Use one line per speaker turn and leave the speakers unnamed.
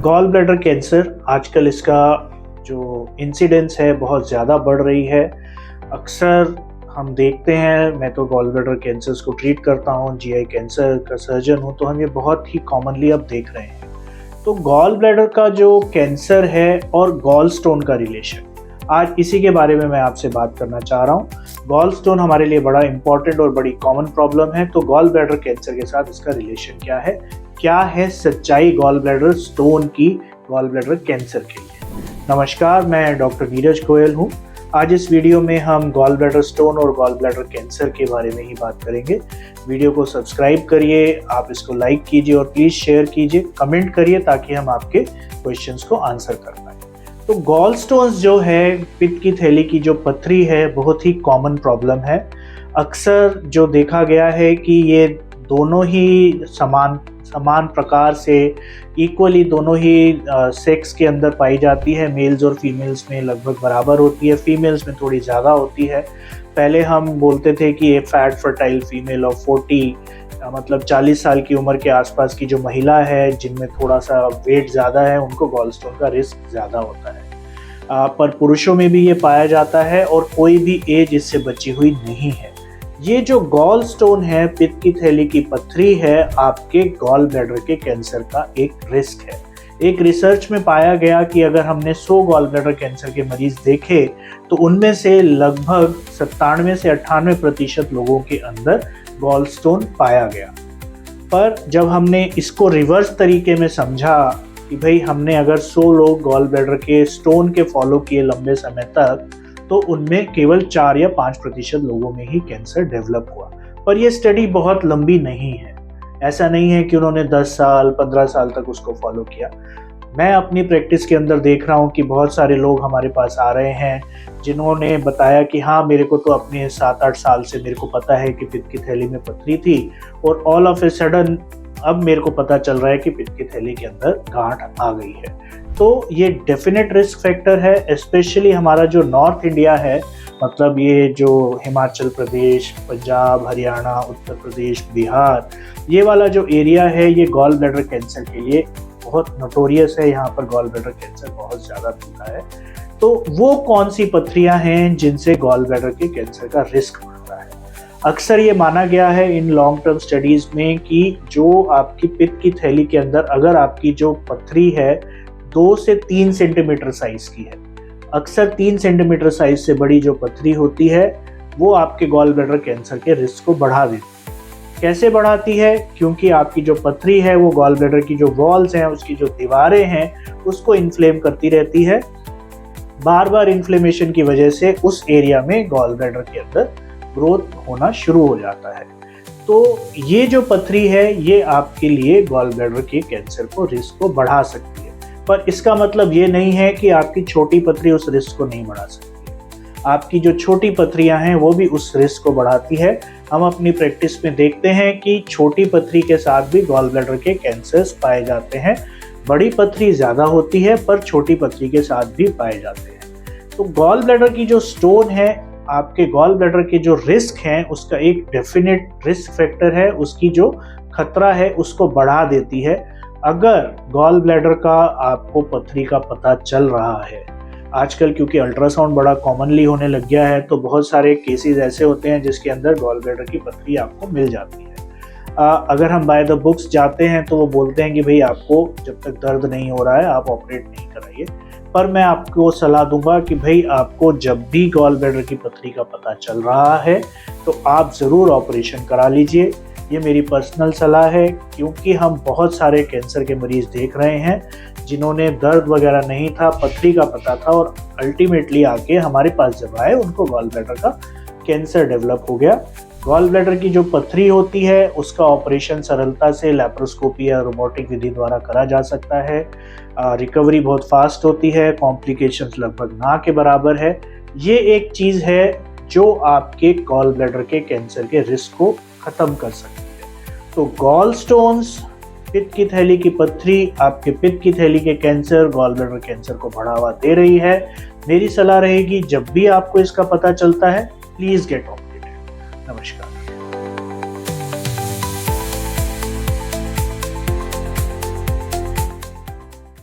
Gall bladder cancer आजकल इसका जो इंसिडेंस है बहुत ज़्यादा बढ़ रही है। अक्सर हम देखते हैं, मैं तो गॉल ब्लैडर कैंसर्स को ट्रीट करता हूँ, जीआई कैंसर का सर्जन हूँ, तो हम ये बहुत ही कॉमनली अब देख रहे हैं। तो गॉल ब्लैडर का जो कैंसर है और गॉल स्टोन का रिलेशन, आज इसी के बारे में मैं आपसे बात करना चाह रहा हूँ। गॉल स्टोन हमारे लिए बड़ा इंपॉर्टेंट और बड़ी कॉमन प्रॉब्लम है, तो गॉल ब्लैडर कैंसर के साथ इसका रिलेशन क्या है सच्चाई गॉल ब्लैडर स्टोन की गॉल ब्लैडर कैंसर के लिए। नमस्कार, मैं डॉक्टर नीरज गोयल हूँ। आज इस वीडियो में हम गॉल ब्लैडर स्टोन और गॉल ब्लैडर कैंसर के बारे में ही बात करेंगे। वीडियो को सब्सक्राइब करिए, आप इसको लाइक कीजिए और प्लीज़ शेयर कीजिए, कमेंट करिए ताकि हम आपके क्वेश्चंस को आंसर कर पाएँ। तो गॉल स्टोन्स जो है, पित्त की थैली की जो पथरी है, बहुत ही कॉमन प्रॉब्लम है। अक्सर जो देखा गया है कि ये दोनों ही समान प्रकार से इक्वली दोनों ही सेक्स के अंदर पाई जाती है। मेल्स और फीमेल्स में लगभग बराबर होती है, फीमेल्स में थोड़ी ज़्यादा होती है। पहले हम बोलते थे कि ये फैट फर्टाइल फीमेल ऑफ 40 मतलब 40 साल की उम्र के आसपास की जो महिला है, जिनमें थोड़ा सा वेट ज़्यादा है, उनको गॉल स्टोन का रिस्क ज़्यादा होता है। पर पुरुषों में भी ये पाया जाता है और कोई भी एज इससे बची हुई नहीं है। ये जो गॉल स्टोन है, पित्त की थैली की पथरी है, आपके गॉल ब्लैडर के कैंसर का एक रिस्क है। एक रिसर्च में पाया गया कि अगर हमने 100 गॉल ब्लैडर कैंसर के मरीज देखे तो उनमें से लगभग 97 से 98% लोगों के अंदर गॉल स्टोन पाया गया। पर जब हमने इसको रिवर्स तरीके में समझा कि भाई हमने अगर 100 लोग गॉल ब्लैडर के स्टोन के फॉलो किए लंबे समय तक, तो उनमें केवल 4 या 5% लोगों में ही कैंसर डेवलप हुआ। पर यह स्टडी बहुत लंबी नहीं है, ऐसा नहीं है कि उन्होंने 10 साल 15 साल तक उसको फॉलो किया। मैं अपनी प्रैक्टिस के अंदर देख रहा हूँ कि बहुत सारे लोग हमारे पास आ रहे हैं जिन्होंने बताया कि हाँ, मेरे को तो अपने 7-8 साल से मेरे को पता है कि पित्त की थैली में पथरी थी और ऑल ऑफ ए सडन अब मेरे को पता चल रहा है कि पित्त की थैली के अंदर गांठ आ गई है। तो ये डेफिनेट रिस्क फैक्टर है। स्पेशली हमारा जो नॉर्थ इंडिया है, मतलब ये जो हिमाचल प्रदेश, पंजाब, हरियाणा, उत्तर प्रदेश, बिहार, ये वाला जो एरिया है, ये गॉल ब्लैडर कैंसर के लिए बहुत नोटोरियस है। यहाँ पर गॉल ब्लैडर कैंसर बहुत ज़्यादा मिलता है। तो वो कौन सी पथरियाँ हैं जिनसे गॉल ब्लैडर के कैंसर का रिस्क बढ़ता है? अक्सर ये माना गया है इन लॉन्ग टर्म स्टडीज़ में कि जो आपकी पित्त की थैली के अंदर अगर आपकी जो पथरी है 2 से 3 सेंटीमीटर साइज की है, अक्सर 3 सेंटीमीटर साइज से बड़ी जो पथरी होती है वो आपके गॉल ब्लैडर कैंसर के रिस्क को बढ़ा देती है। कैसे बढ़ाती है? क्योंकि आपकी जो पथरी है वो गॉल ब्लैडर की जो वॉल्स हैं, उसकी जो दीवारें हैं, उसको इन्फ्लेम करती रहती है। बार बार इन्फ्लेमेशन की वजह से उस एरिया में गॉल ब्लैडर के अंदर ग्रोथ होना शुरू हो जाता है। तो ये जो पथरी है ये आपके लिए गॉल ब्लैडर के कैंसर को रिस्क को बढ़ा सकती है। पर इसका मतलब ये नहीं है कि आपकी छोटी पथरी उस रिस्क को नहीं बढ़ा सकती। आपकी जो छोटी पथरियां हैं वो भी उस रिस्क को बढ़ाती है। हम अपनी प्रैक्टिस में देखते हैं कि छोटी पथरी के साथ भी गॉल ब्लैडर के कैंसर्स पाए जाते हैं। बड़ी पथरी ज़्यादा होती है पर छोटी पथरी के साथ भी पाए जाते हैं। तो गॉल ब्लैडर की जो स्टोन है, आपके गॉल ब्लैडर के जो रिस्क हैं, उसका एक डेफिनेट रिस्क फैक्टर है, उसकी जो खतरा है उसको बढ़ा देती है। अगर गॉल ब्लैडर का आपको पथरी का पता चल रहा है, आजकल क्योंकि अल्ट्रासाउंड बड़ा कॉमनली होने लग गया है, तो बहुत सारे केसेस ऐसे होते हैं जिसके अंदर गॉल ब्लैडर की पथरी आपको मिल जाती है। अगर हम बाय द बुक्स जाते हैं तो वो बोलते हैं कि भाई आपको जब तक दर्द नहीं हो रहा है आप ऑपरेट नहीं कराइए। पर मैं आपको सलाह दूंगा कि भाई आपको जब भी गॉल ब्लैडर की पथरी का पता चल रहा है तो आप ज़रूर ऑपरेशन करा लीजिए। ये मेरी पर्सनल सलाह है, क्योंकि हम बहुत सारे कैंसर के मरीज़ देख रहे हैं जिन्होंने दर्द वगैरह नहीं था, पथरी का पता था और अल्टीमेटली आके हमारे पास जब आए उनको गॉल ब्लैडर का कैंसर डेवलप हो गया। गॉल ब्लैडर की जो पथरी होती है उसका ऑपरेशन सरलता से लैप्रोस्कोपी या रोबोटिक विधि द्वारा करा जा सकता है। रिकवरी बहुत फास्ट होती है, कॉम्प्लिकेशंस लगभग ना के बराबर है। ये एक चीज़ है जो आपके गॉल ब्लैडर के कैंसर के रिस्क को ख़त्म कर सकती है। तो गॉल स्टोन्स, पित्त की थैली की पथरी आपके पित्त की थैली के कैंसर, गॉल ब्लैडर कैंसर को बढ़ावा दे रही है। मेरी सलाह रहेगी, जब भी आपको इसका पता चलता है प्लीज़ गेट ऑन।